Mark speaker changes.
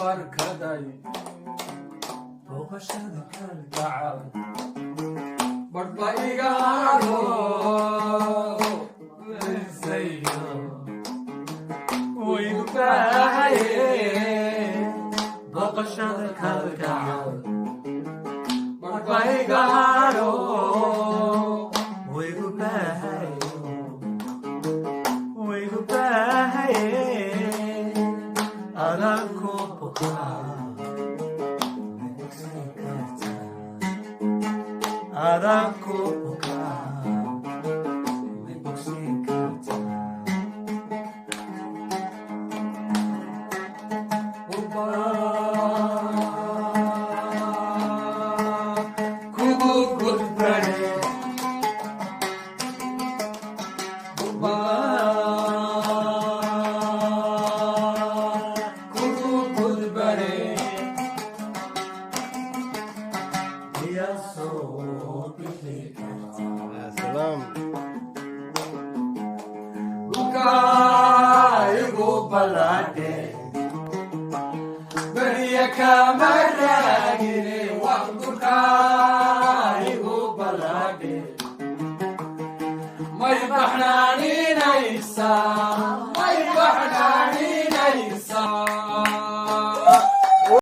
Speaker 1: barkaday booqashada kalgacal barba iga haro waysayo waygu baahaye booqashada kalgacal barba iga haro waygu baahaye waygu baahaye adanku bukaa adanku bukaa way bogsiin kartaa kugu gudbane kugu gudbane yasoo bixi kartaa
Speaker 2: سلام
Speaker 1: Igu balade beriya kama raagine waqtuka igu balade may baxnaaninaysa may baxnaani